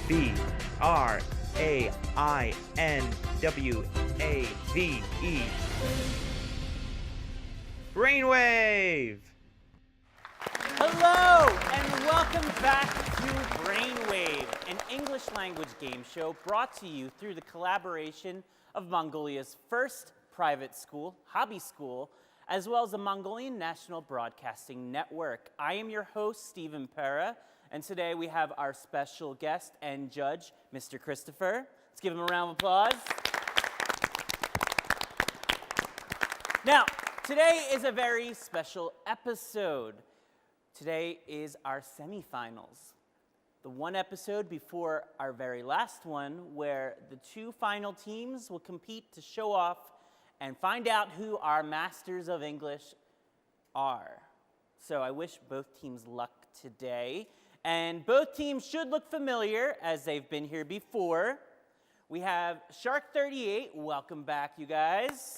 B-R-A-I-N-W-A-V-E. Brainwave! Hello, and welcome back to Brainwave, an English language game show brought to you through the collaboration of Mongolia's first private school, hobby school, as well as the Mongolian National Broadcasting Network. I am your host, Stephan Pera, and today we have our special guest and judge, Mr. Christopher. Let's give him a round of applause. Now, today is a very special episode. Today is our semifinals. The one episode before our very last one where the two final teams will compete to show off and find out who our masters of English are. So I wish both teams luck today. And both teams should look familiar as they've been here before. We have Shark 38, welcome back you guys.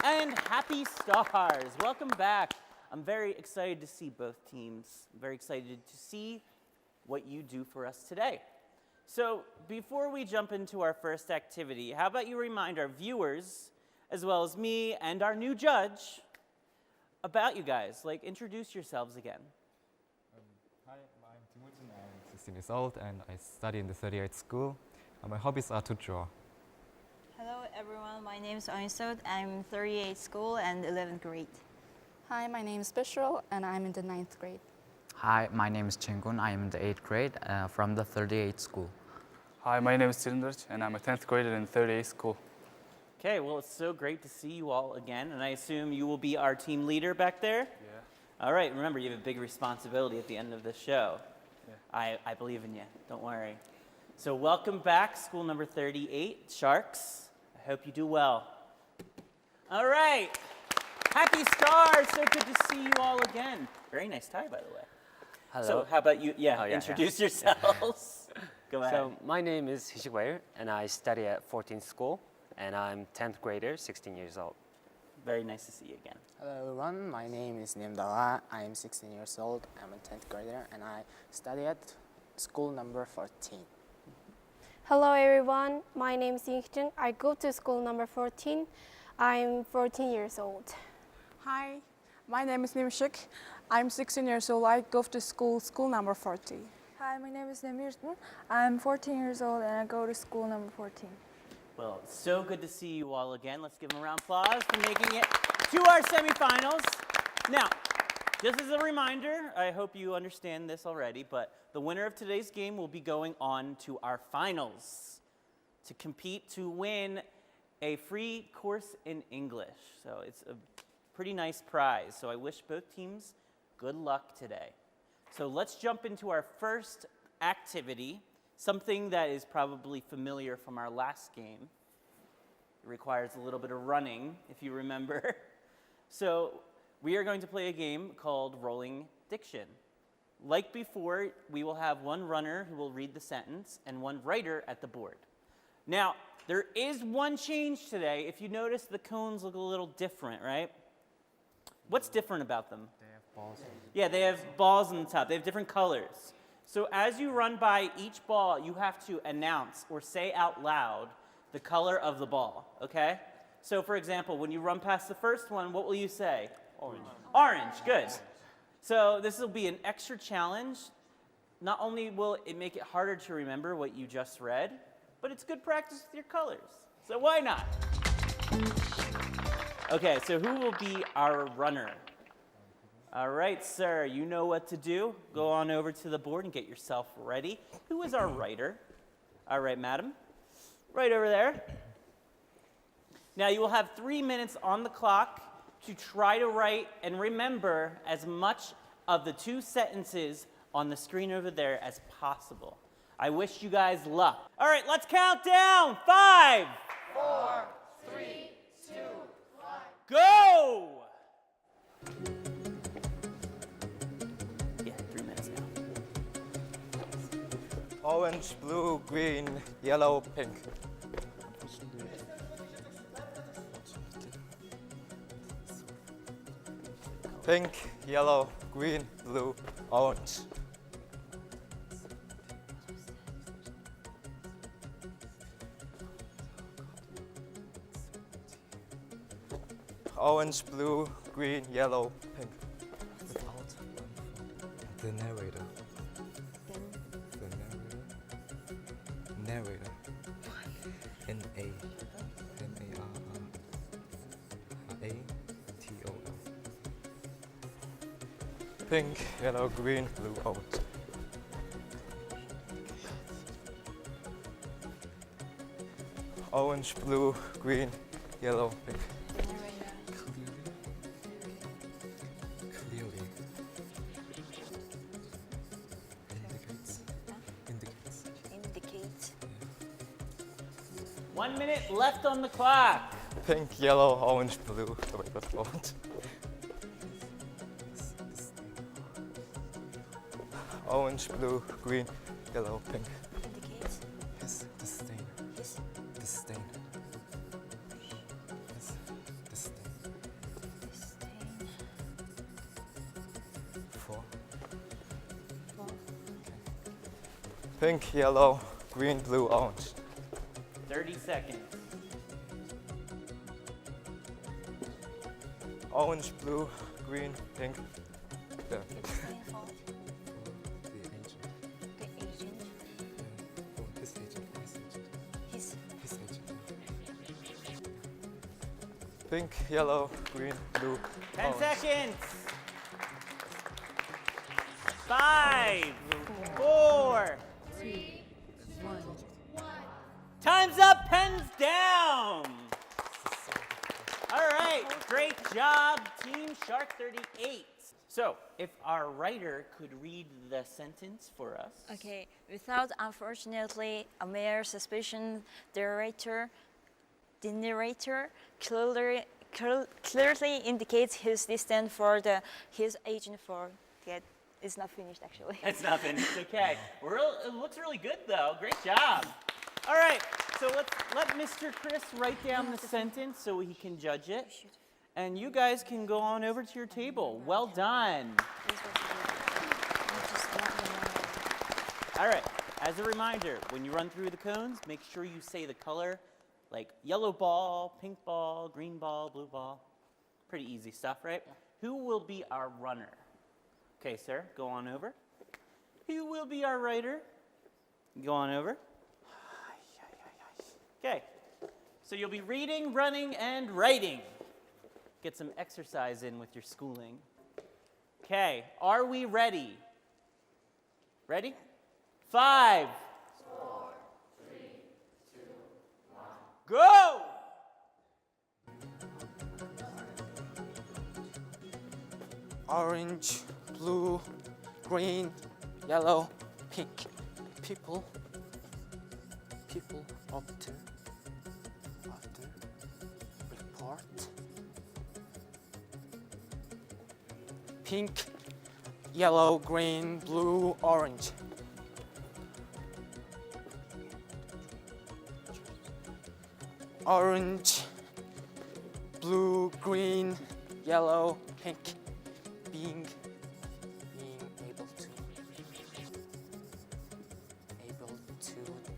And Happy Stars, welcome back. I'm very excited to see both teams. I'm very excited to see what you do for us today. So before we jump into our first activity, how about you remind our viewers, as well as me and our new judge, about you guys. Like, introduce yourselves again. Hi, I'm Timothy. I'm 16 years old and I study in the 38th school. And my hobbies are to draw. Hello everyone, my name is Anisod. I'm 38th school and 11th grade. Hi, my name is Bishro and I'm in the 9th grade. Hi, my name is Chingun. I am in the 8th grade from the 38th school. Hi, my name is Chirindrich and I'm a 10th grader in 38th school. Okay, well, it's so great to see you all again, and I assume you will be our team leader back there? Yeah. All right, remember, you have a big responsibility at the end of the show. Yeah. I believe in you, don't worry. So welcome back, school number 38, Sharks. I hope you do well. All right, Happy Stars, so good to see you all again. Very nice tie, by the way. Hello. So how about you, introduce yourselves. Go ahead. So my name is Hishigwair, and I study at 14th school, and I'm 10th grader, 16 years old. Very nice to see you again. Hello everyone, my name is Nimdawa. I am 16 years old, I'm a 10th grader, and I study at school number 14. Hello everyone, my name is Yingchen. I go to school number 14. I'm 14 years old. Hi, my name is Nimshik. I'm 16 years old. I go to school number 40. Hi, my name is Namirton. I'm 14 years old and I go to school number 14. Well, it's so good to see you all again. Let's give them a round of applause for making it to our semifinals. Now, just as a reminder, I hope you understand this already, but the winner of today's game will be going on to our finals to compete to win a free course in English. So it's a pretty nice prize. So I wish both teams good luck today. So let's jump into our first activity, something that is probably familiar from our last game. It requires a little bit of running, if you remember. So we are going to play a game called Rolling Diction. Like before, we will have one runner who will read the sentence and one writer at the board. Now, there is one change today. If you notice, the cones look a little different, right? What's different about them? They have balls. Yeah, they have balls on the top. They have different colors. So as you run by each ball, you have to announce or say out loud the color of the ball, okay? So for example, when you run past the first one, what will you say? Orange. Orange, good. So this will be an extra challenge. Not only will it make it harder to remember what you just read, but it's good practice with your colors. So why not? Okay, so who will be our runner? All right, sir, you know what to do. Go on over to the board and get yourself ready. Who is our writer? All right, madam. Right over there. Now, you will have 3 minutes on the clock to try to write and remember as much of the two sentences on the screen over there as possible. I wish you guys luck. All right, let's count down. 5, 4, 3, 2, 1. Go! Yeah, 3 minutes now. Orange, blue, green, yellow, pink. Pink, yellow, green, blue, orange. Orange, blue, green, yellow, pink. Without the narrator. The narrator. N-A-R-R-A-T-O-L. Pink, yellow, green, blue, orange. Orange, blue, green, yellow, pink. Clearly. Indicates. 1 minute left on the clock. Pink, yellow, orange, blue. Oh wait, that's orange. Orange, blue, green, yellow, pink. Indicates. Yes, disdain. Yes. Disdain. Yes, disdain. Disdain. 4. Four. Pink, yellow, green, blue, orange. 30 seconds. Orange, blue, green, pink. Yeah, pink. Disdain for The agent. the agent. Oh, his agent. His. His agent. Pink, yellow, green, blue, 10 orange. seconds. 5, 4, 3, 2, 1. time's up, pens down. All right, great job, Team Shark 38. So, if our writer could read the sentence for us. Okay. Without, unfortunately, a mere suspicion, the narrator clearly indicates his disdain for his agent for that. It's not finished, actually. It's not finished, okay. It looks really good, though. Great job. All right, so let's let Mr. Chris write down the sentence so he can judge it. And you guys can go on over to your table. Well done. All right, as a reminder, when you run through the cones, make sure you say the color, like yellow ball, pink ball, green ball, blue ball. Pretty easy stuff, right? Who will be our runner? Okay, sir, go on over. Who will be our writer? Go on over. Okay, so you'll be reading, running, and writing. Get some exercise in with your schooling. Okay, are we ready? Ready? 5, 4, 3, 2, 1. Go! Orange, blue, green, yellow, pink. People often report pink, yellow, green, blue, orange. Orange, blue, green, yellow, pink. Being able to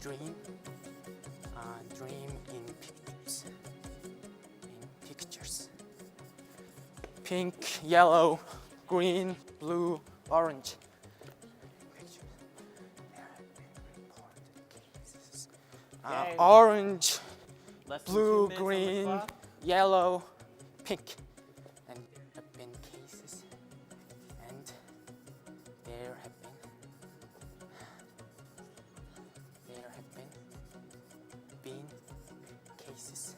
dream in pictures. Pink, yellow, green, blue, orange. Okay. Orange, Less than 2 blue, minutes on the green, clock. yellow, pink. And there have been cases, and there have been cases.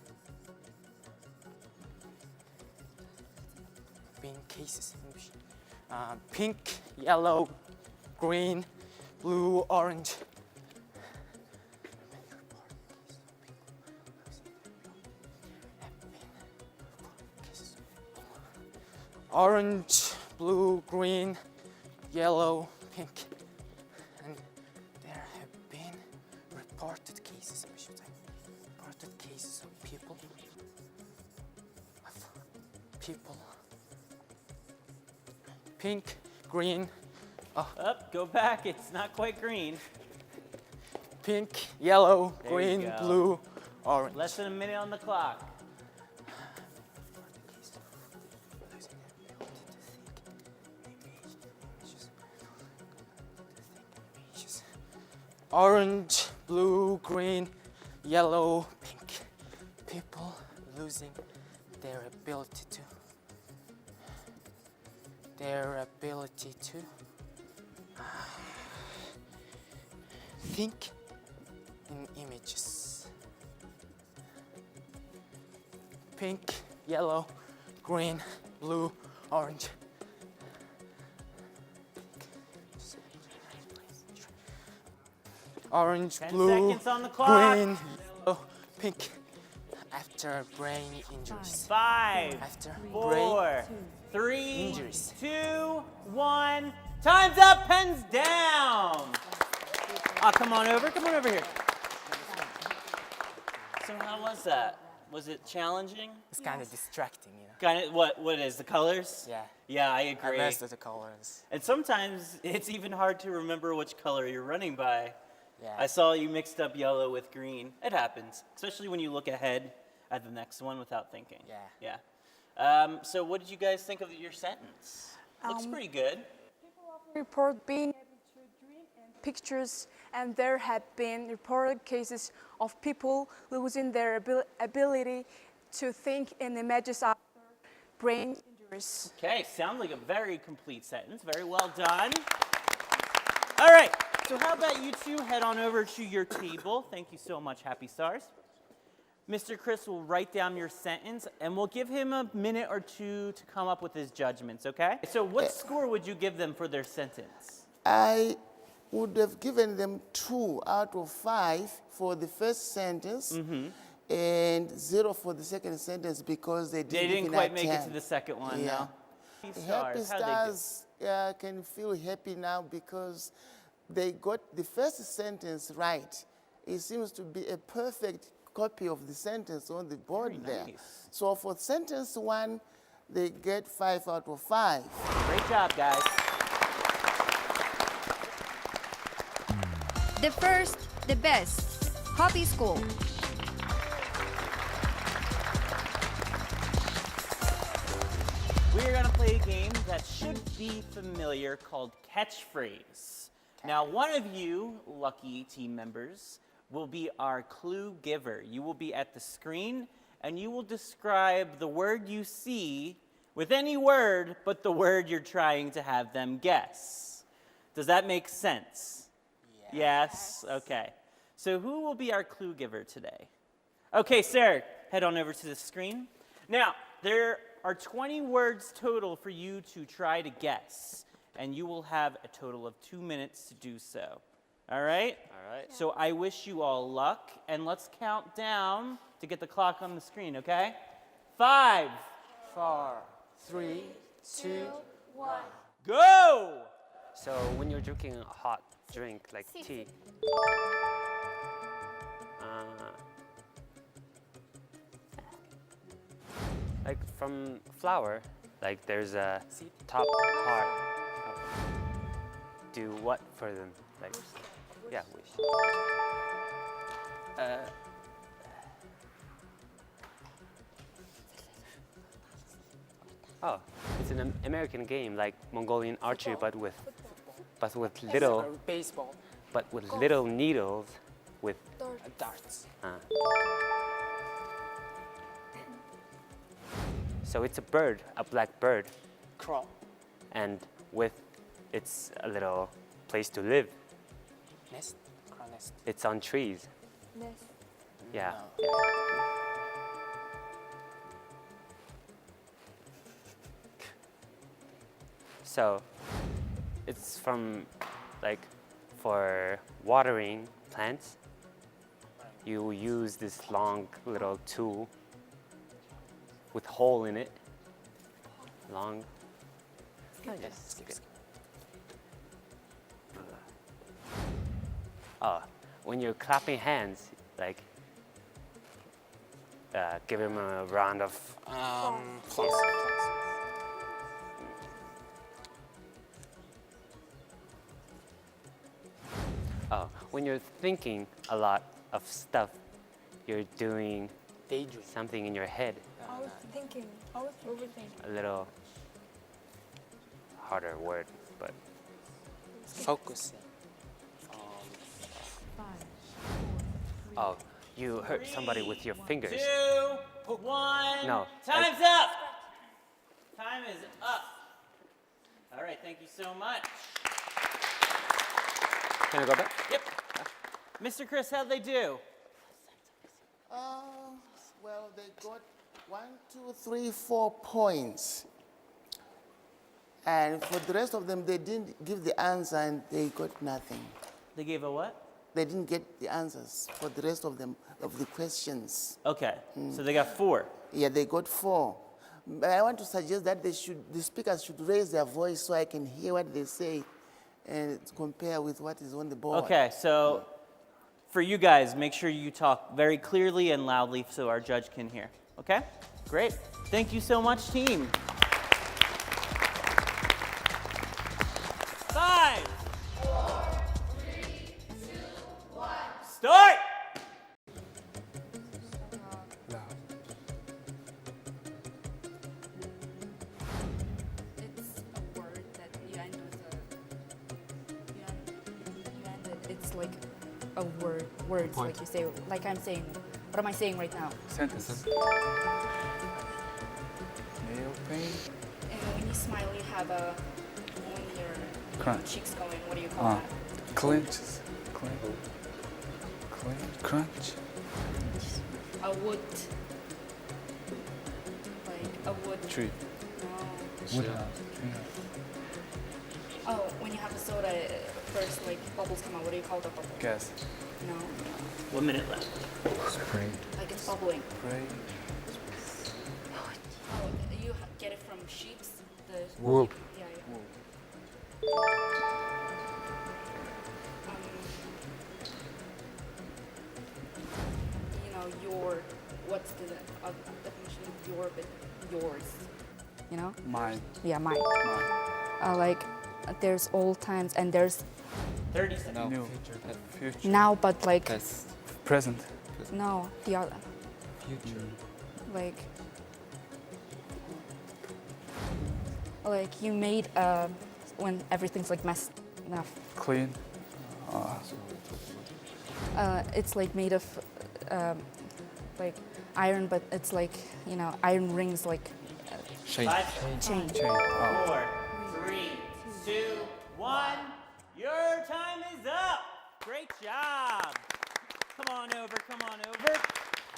Pink, yellow, green, blue, orange. Orange, blue, green, yellow, pink. And there have been reported cases, reported cases of people. Pink, green. Up, go back. It's not quite green. Pink, yellow, There you green, go. blue, orange. Less than a minute on the clock. Orange, blue, green, yellow, pink. People losing their ability to think in images. Pink, yellow, green, blue, orange. Orange, 10 blue, seconds on the clock. green, yellow, pink. After brain injuries. 5, After 4, 3, injuries. 2, 1. Time's up, pens down. Come on over here. So how was that? Was it challenging? It's kind of distracting, you know. Kind of, what is, the colors? Yeah. Yeah, I agree. I messed with the colors. And sometimes it's even hard to remember which color you're running by. Yeah. I saw you mixed up yellow with green. It happens, especially when you look ahead at the next one without thinking. Yeah. Yeah. So what did you guys think of your sentence? Looks pretty good. People often report being able to dream in pictures, and there have been reported cases of people losing their ability to think in images after brain injuries. Okay, sounds like a very complete sentence. Very well done. All right, so how about you two head on over to your table. Thank you so much, Happy Stars. Mr. Chris will write down your sentence, and we'll give him a minute or two to come up with his judgments, okay? So what score would you give them for their sentence? I would have given them 2 out of 5 for the first sentence and 0 for the second sentence because they didn't quite make it to the second one, yeah. no? Happy Stars can feel happy now because they got the first sentence right. It seems to be a perfect copy of the sentence on the board there. Nice. So for sentence 1, they get 5 out of 5. Great job, guys. The first, the best. Hobby School. We're going to play a game that should be familiar called Catchphrase. Now, one of you lucky team members will be our clue giver. You will be at the screen, and you will describe the word you see with any word but the word you're trying to have them guess. Does that make sense? Yes? Okay. So who will be our clue giver today? Okay, Sarah, head on over to the screen. Now, there are 20 words total for you to try to guess, and you will have a total of 2 minutes to do so. All right? All right. So I wish you all luck, and let's count down to get the clock on the screen, okay? 5, 4, 3, 2, 1. Go! So when you're drinking a hot drink like tea, like from flour, like there's a top part. Do what for them? Like, yeah, wish. Oh, it's an American game like Mongolian archery, but with little baseball. But with little needles with Darts. So it's a bird, a black bird, Crow. and with it's a little place to live. Nest. Crow nest. It's on trees. Nest. Yeah. No. So it's from like for watering plants. You use this long little tool with hole in it. Long. Skip. When you're clapping hands, like give him a round of Applause. When you're thinking a lot of stuff, you're doing Daydream. something in your head. I was thinking. I was overthinking. A little harder word, but Focusing. Oh, you hurt somebody with your fingers. 2, 1. No. Time's up. Time is up. All right, thank you so much. Can I go back? Yep. Mr. Chris, how'd they do? Well, they got 1, 2, 3, 4 points. And for the rest of them, they didn't give the answer and they got nothing. They gave a what? They didn't get the answers for the rest of them, of the questions. Okay, so they got 4. Yeah, they got 4. But I want to suggest that the speakers should raise their voice so I can hear what they say and compare with what is on the board. Okay, so for you guys, make sure you talk very clearly and loudly so our judge can hear. Okay? Great. Thank you so much, team. 5, 4, 3, 2, 1. Start! It's a word that you end with it's like a word, words, Point. like you say, like I'm saying. What am I saying right now? Sentence. Nail paint. And when you smile, you have when your Crunch. cheeks going, what do you call that? Clenches. Crunch. A wood. Like a wood. Tree. No. Wood. Oh, when you have a soda, first like bubbles come out. What do you call the bubble? Gas. No. 1 minute left. Spray. Like it's bubbling. Spray. Oh, you get it from sheep's. The Wool. Yeah. You know, what's the definition of your, but yours? You know? Mine. Yeah, mine. Mine. Like, there's old times and there's 30 seconds. No, New. future. now, but like, Past. Present. no, the other, Future. like you made when everything's like messed up. Clean. It's like made of like iron, but it's like, you know, iron rings like Chain. 5, chain. 4, 3, 2, 1. Your time is up. Great job. Come on over, come on over.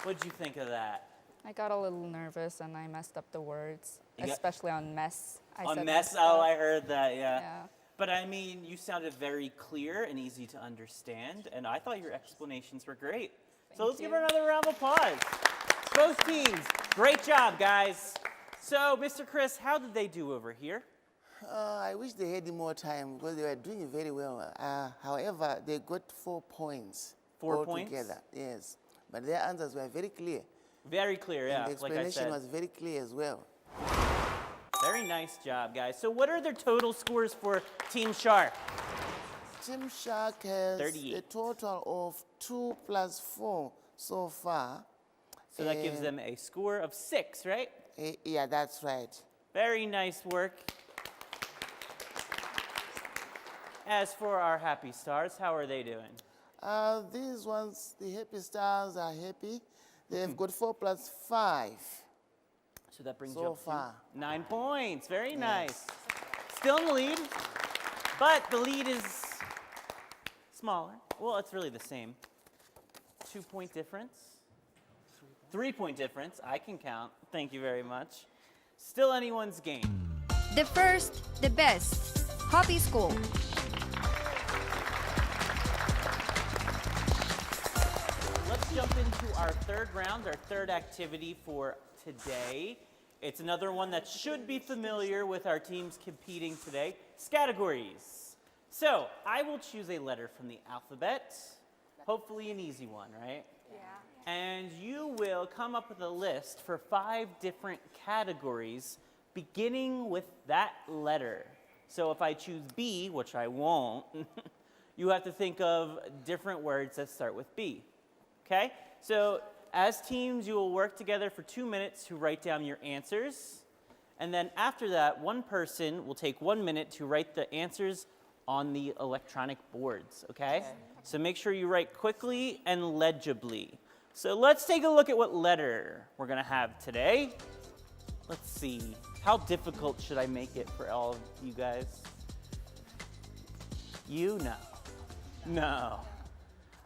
What'd you think of that? I got a little nervous and I messed up the words, You got- especially on mess. I On said mess? messed Oh, up. I heard that, yeah. Yeah. But I mean, you sounded very clear and easy to understand, and I thought your explanations were great. So let's give her another round of applause. Both teams, great job, guys. So, Mr. Chris, how did they do over here? I wish they had more time because they were doing very well. However, they got 4 points. 4 points? Altogether, yes. But their answers were very clear. Very clear, yeah, And the like I explanation said. was very clear as well. Very nice job, guys. So what are their total scores for Team Shark? Team Shark has 38. a total of 2 plus 4 so far. So that gives them a score of 6, right? Yeah, that's right. Very nice work. As for our happy stars, how are they doing? These ones, the happy stars are happy. They've got 4 plus 5. So that brings So you up far. to 9 points. Very nice. Still in the lead, but the lead is smaller. Well, it's really the same. 2-point difference. 3-point difference. I can count. Thank you very much. Still anyone's game. The first, the best. Hobby School. Let's jump into our third round, our third activity for today. It's another one that should be familiar with our teams competing today. Categories. So I will choose a letter from the alphabet, hopefully an easy one, right? Yeah. And you will come up with a list for 5 different categories beginning with that letter. So if I choose B, which I won't, you have to think of different words that start with B. Okay? So as teams, you will work together for 2 minutes to write down your answers. And then after that, one person will take 1 minute to write the answers on the electronic boards, okay? So make sure you write quickly and legibly. So let's take a look at what letter we're gonna have today. Let's see, how difficult should I make it for all of you guys? You know. No.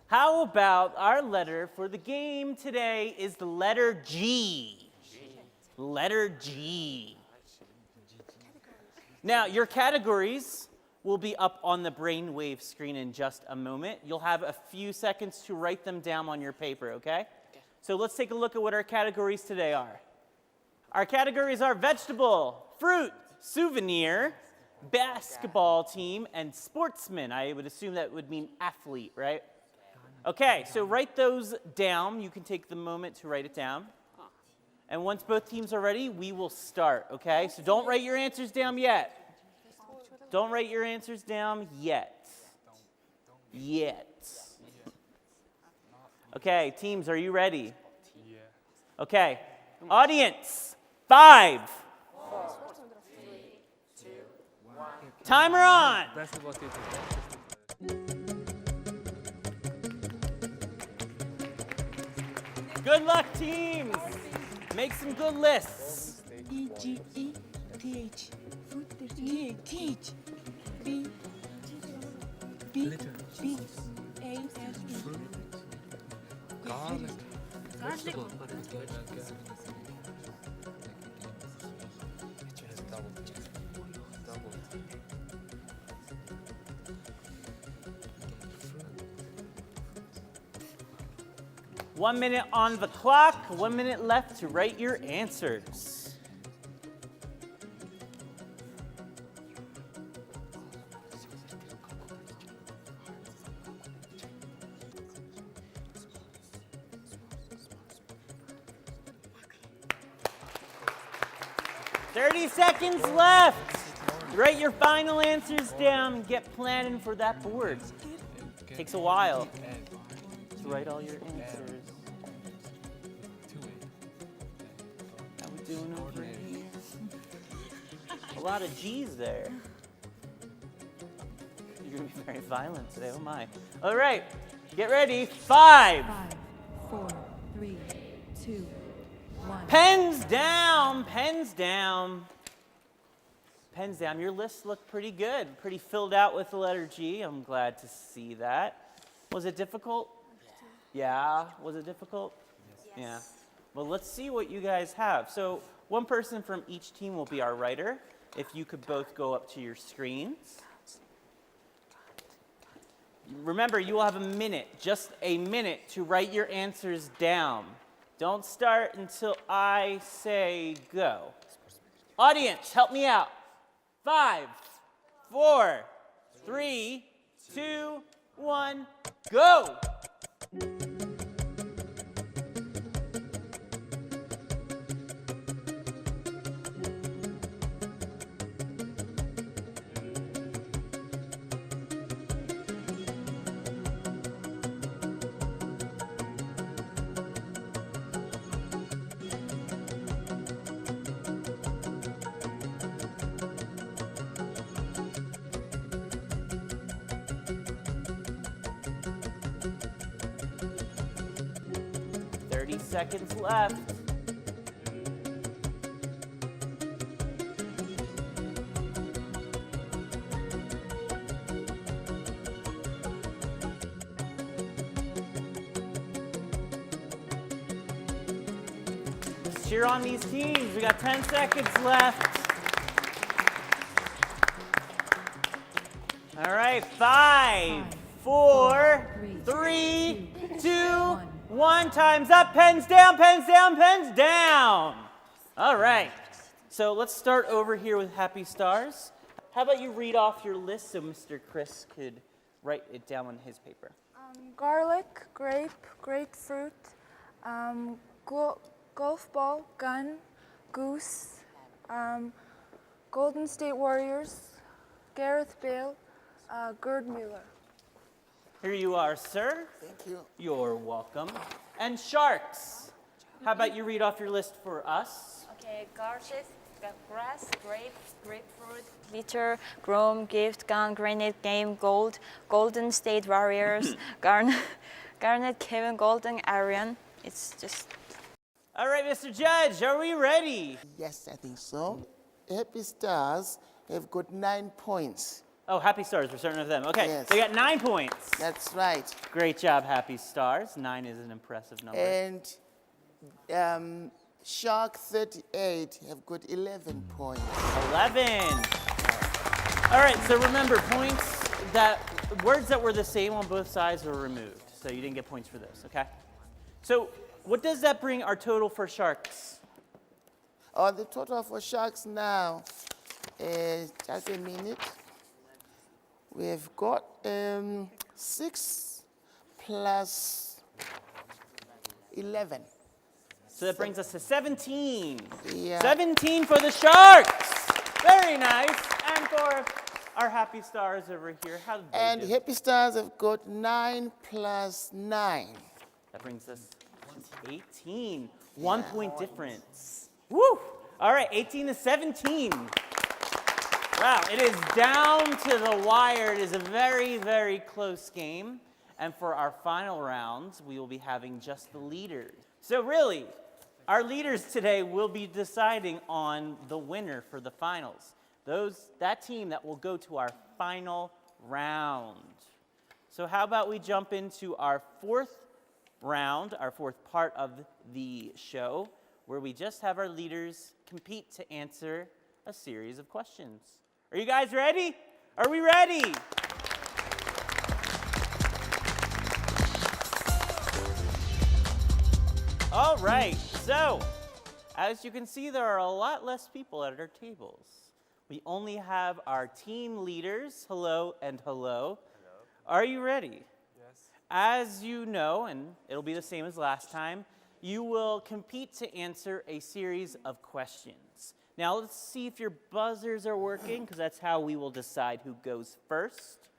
How about our letter for the game today is the letter G. Letter G. Now, your categories will be up on the brainwave screen in just a moment. You'll have a few seconds to write them down on your paper, okay? So let's take a look at what our categories today are. Our categories are vegetable, fruit, souvenir, basketball team, and sportsman. I would assume that would mean athlete, right? Okay, so write those down. You can take the moment to write it down. And once both teams are ready, we will start, okay? So don't write your answers down yet. Don't write your answers down yet. Yet. Okay, teams, are you ready? Okay, audience, 5. 4, 3, 2, 1. Timer on. Good luck, teams. Make some good lists. E-G-E-T-H. T-H. B-A-S-E. Garlic. Vegetable. 1 minute on the clock, 1 minute left to write your answers. "30 seconds left. Write your final answers down. Get planning for that board. Takes a while to write all your answers. How we doing over here? A lot of G's there. You're gonna be very violent today, oh my. All right, get ready. 5, 4, 3, 2, 1. Pens down, pens down. Pens down. Your lists look pretty good, pretty filled out with the letter G. I'm glad to see that. Was it difficult? Yeah. Was it difficult? Yes. Yeah. Well, let's see what you guys have. So one person from each team will be our writer. If you could both go up to your screens. Remember, you will have a minute, just a minute, to write your answers down. Don't start until I say go. Audience, help me out. 5, 4, 3, 2, 1, go! Seconds left. Let's cheer on these teams. We got 10 seconds left. All right, 5, 4, 3, 2, 1, time's up. Pens down, pens down, pens down. All right. So let's start over here with Happy Stars. How about you read off your list so Mr. Chris could write it down on his paper? Garlic, grape, grapefruit, golf ball, gun, goose, Golden State Warriors, Gareth Bale, Gerd Mueller. Here you are, sir. Thank you. You're welcome. And Sharks, how about you read off your list for us? Okay, Garces, Grass, grape, grapefruit, glitter, chrome, gift, gun, granite, game, gold, golden state warriors, garnet, Kevin, golden, Arian. It's just... All right, Mr. Judge, are we ready? Yes, I think so. Happy Stars have got 9 points. Oh, Happy Stars, we're starting with them. Okay, Yes. they got 9 points. That's right. Great job, Happy Stars. 9 is an impressive number. And Shark 38 have got 11 points. 11. All right, so remember, words that were the same on both sides were removed. So you didn't get points for those, okay? So what does that bring our total for Sharks? Oh, the total for Sharks now, just a minute. We've got 6 plus 11. So that brings us to 17. Yeah. 17 for the Sharks. Very nice. And for our Happy Stars over here, how did they And do? Happy Stars have got 9 plus 9. That brings us to 18. 1 point difference. Woo! All right, 18 to 17. Wow, it is down to the wire. It is a very, very close game. And for our final rounds, we will be having just the leaders. So really, our leaders today will be deciding on the winner for the finals. That team that will go to our final round. So how about we jump into our 4th round, our 4th part of the show, where we just have our leaders compete to answer a series of questions. Are you guys ready? Are we ready? All right, so as you can see, there are a lot less people at our tables. We only have our team leaders. Hello and hello. Hello. Are you ready? Yes. As you know, and it'll be the same as last time, you will compete to answer a series of questions. Now let's see if your buzzers are working, because that's how we will decide who goes first.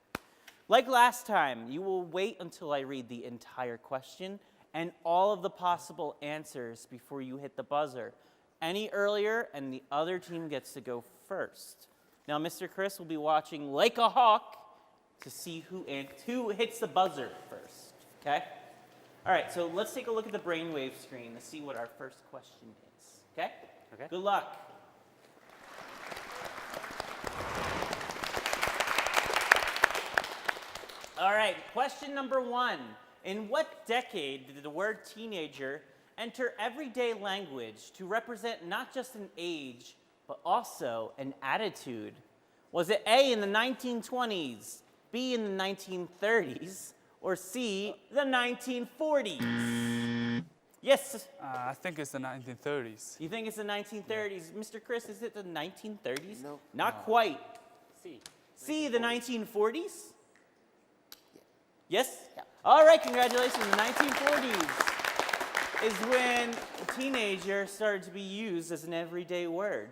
Like last time, you will wait until I read the entire question and all of the possible answers before you hit the buzzer. Any earlier, and the other team gets to go first. Now, Mr. Chris will be watching like a hawk to see who hits the buzzer first, okay? All right, so let's take a look at the brainwave screen to see what our first question is, okay? Okay. Good luck. All right, question number 1. In what decade did the word teenager enter everyday language to represent not just an age, but also an attitude? Was it A, in the 1920s, B, in the 1930s, or C, the 1940s? Yes? I think it's the 1930s. You think it's the 1930s? Yeah. Mr. Chris, is it the 1930s? No. Not quite. C. C, the 1940s? Yes? Yeah. All right, congratulations. The 1940s is when teenager started to be used as an everyday word.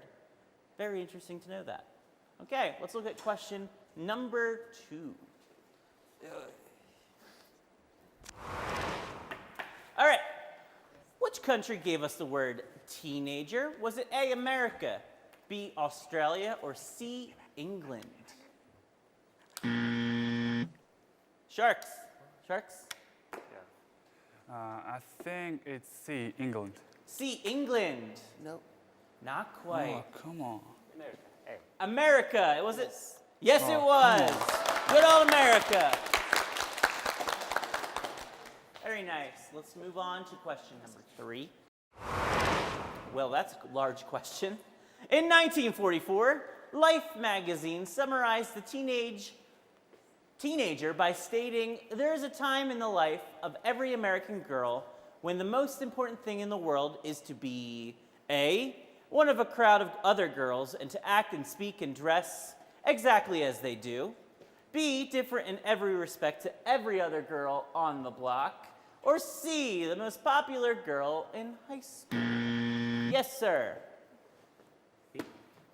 Very interesting to know that. Okay, let's look at question number 2. All right, which country gave us the word teenager? Was it A, America, B, Australia, or C, England? Sharks. Sharks? I think it's C, England. C, England. No. Not quite. Oh, come on. America. Was it? Yes, Oh, it was. Good old America. Very nice. Let's move on to question number 3. Well, that's a large question. In 1944, Life magazine summarized the teenager by stating, there is a time in the life of every American girl when the most important thing in the world is to be A, one of a crowd of other girls and to act and speak and dress exactly as they do, B, different in every respect to every other girl on the block, or C, the most popular girl in high school. Yes, sir.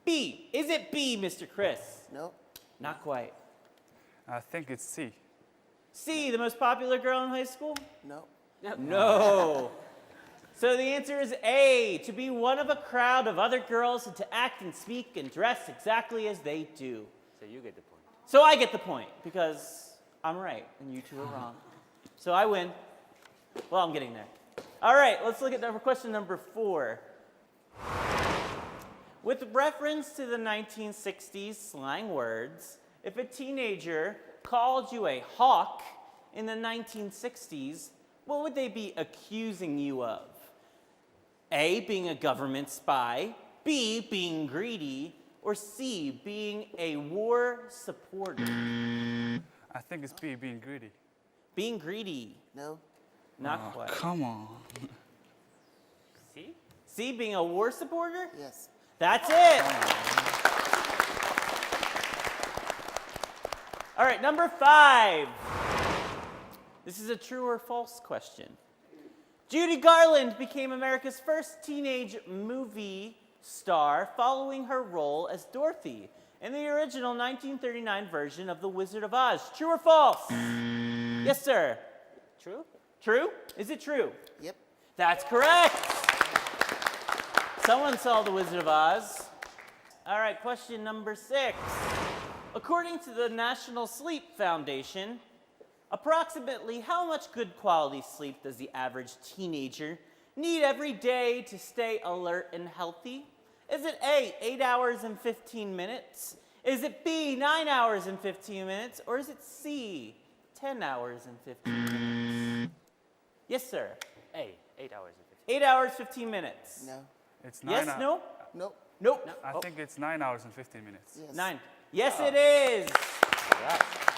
B. Is it B, Mr. Chris? No. Not quite. I think it's C. C, the most popular girl in high school? No. No. So the answer is A, to be one of a crowd of other girls and to act and speak and dress exactly as they do. So you get the point. So I get the point because I'm right and you two are wrong. So I win. Well, I'm getting there. All right, let's look at question number 4. With reference to the 1960s slang words, if a teenager called you a hawk in the 1960s, what would they be accusing you of? A, being a government spy, B, being greedy, or C, being a war supporter? I think it's B, being greedy. Being greedy. No. Not quite. Come on. C? C, being a war supporter? Yes. That's it. All right, number 5. This is a true or false question. Judy Garland became America's first teenage movie star following her role as Dorothy in the original 1939 version of The Wizard of Oz. True or false? Yes, sir. True? True? Is it true? Yep. That's correct. Someone saw The Wizard of Oz. All right, question number 6. According to the National Sleep Foundation, approximately how much good quality sleep does the average teenager need every day to stay alert and healthy? Is it A, 8 hours and 15 minutes? Is it B, 9 hours and 15 minutes? Or is it C, 10 hours and 15 minutes? Yes, sir. A, 8 hours and 15. 8 hours, 15 minutes. No. It's 9 Yes, no? Nope. Nope. I think it's 9 hours and 15 minutes. Yes. 9. Yes, it is.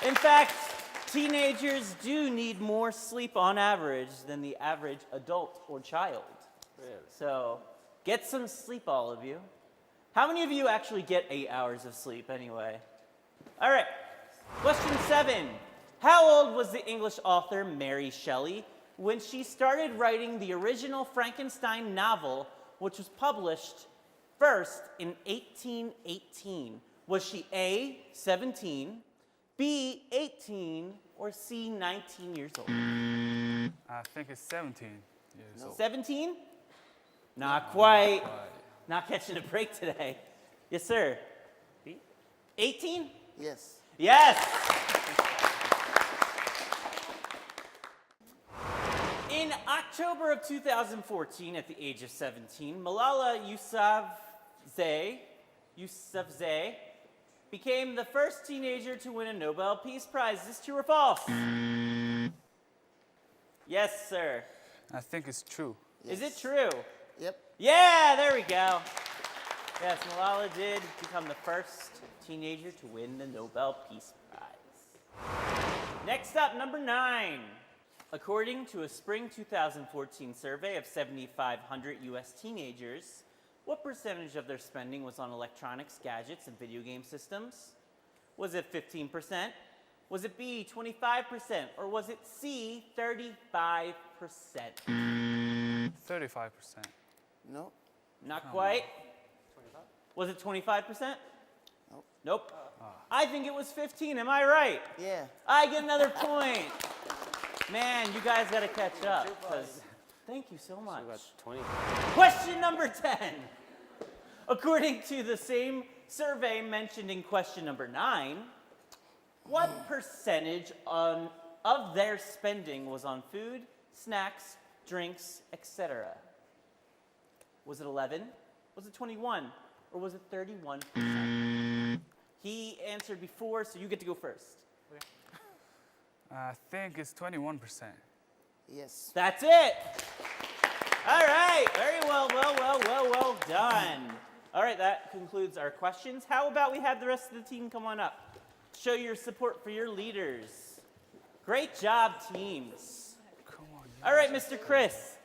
In fact, teenagers do need more sleep on average than the average adult or child. Really? So get some sleep, all of you. How many of you actually get 8 hours of sleep anyway? All right. Question 7. How old was the English author Mary Shelley when she started writing the original Frankenstein novel, which was published first in 1818? Was she A, 17, B, 18, or C, 19 years old? I think it's 17 years old. 17? Not quite. Not catching a break today. Yes, sir. B? 18? Yes. Yes. In October of 2014, at the age of 17, Malala Yousafzai became the first teenager to win a Nobel Peace Prize. Is this true or false? Yes, sir. I think it's true. Is it true? Yep. Yeah, there we go. Yes, Malala did become the first teenager to win the Nobel Peace Prize. Next up, number 9. According to a spring 2014 survey of 7,500 US teenagers, what percentage of their spending was on electronics, gadgets, and video game systems? Was it 15%? Was it B, 25%? Or was it C, 35%? 35%. No. Not quite. 25? Was it 25%? Nope. Nope. I think it was 15. Am I right? Yeah. I get another point. Man, you guys got to catch up. Thank you so much. So we got 20. Question number 10. According to the same survey mentioned in question number 9, what percentage of their spending was on food, snacks, drinks, etc.? Was it 11? Was it 21? Or was it 31%? He answered before, so you get to go first. I think it's 21%. Yes. That's it. All right. Very well done. All right, that concludes our questions. How about we have the rest of the team come on up? Show your support for your leaders. Great job, teams. Come on. All right, Mr. Chris,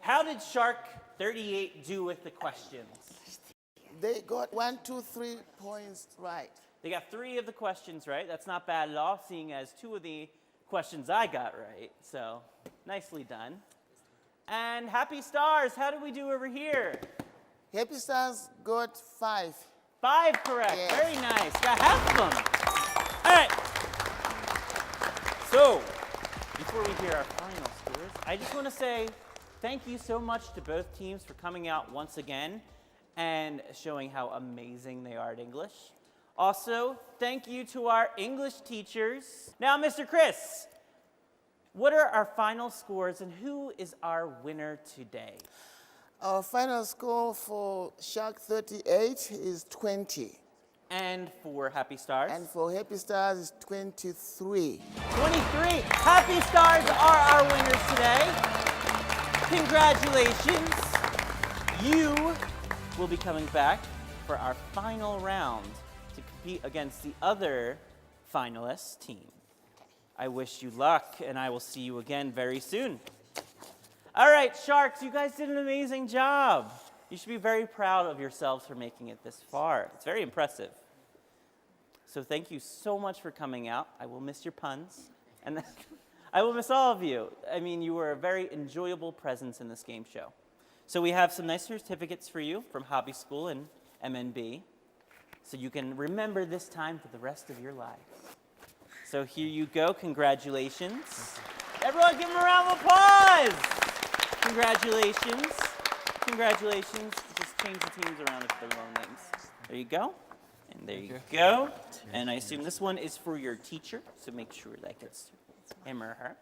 how did Shark 38 do with the questions? They got 1, 2, 3 points right. They got 3 of the questions right. That's not bad at all, seeing as 2 of the questions I got right. So, nicely done. And Happy Stars, how did we do over here? Happy Stars got 5. 5 correct. Yes. Very nice. Got half of them. All right. So, before we hear our final scores, I just want to say thank you so much to both teams for coming out once again and showing how amazing they are at English. Also, thank you to our English teachers. Now, Mr. Chris, what are our final scores and who is our winner today? Our final score for Shark 38 is 20. And for Happy Stars? And for Happy Stars is 23. 23. Happy Stars are our winners today. Congratulations. You will be coming back for our final round to compete against the other finalist team. I wish you luck, and I will see you again very soon. All right, Sharks, you guys did an amazing job. You should be very proud of yourselves for making it this far. It's very impressive. So thank you so much for coming out. I will miss your puns, and I will miss all of you. I mean, you were a very enjoyable presence in this game show. So we have some nice certificates for you from Hobby School and MNB, so you can remember this time for the rest of your lives. So here you go. Congratulations. Everyone give them a round of applause. Congratulations. Congratulations. Just change the teams around if they're wrong names. There you go. And there you go. And I assume this one is for your teacher, so make sure that gets him or her.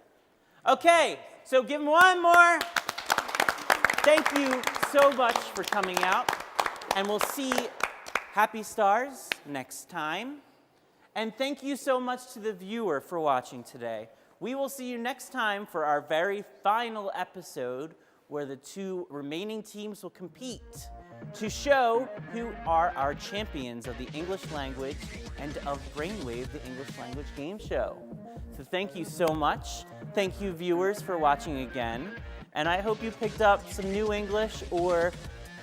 Okay, so give him one more. Thank you so much for coming out. And we'll see Happy Stars next time. And thank you so much to the viewer for watching today. We will see you next time for our very final episode where the two remaining teams will compete to show who are our champions of the English language and of Brainwave, the English language game show. So thank you so much. Thank you, viewers, for watching again. And I hope you picked up some new English or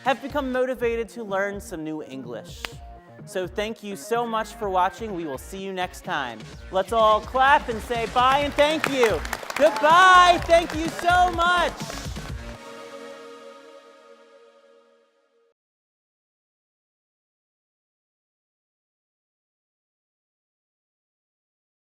have become motivated to learn some new English. So thank you so much for watching. We will see you next time. Let's all clap and say bye and thank you. Goodbye. Thank you so much.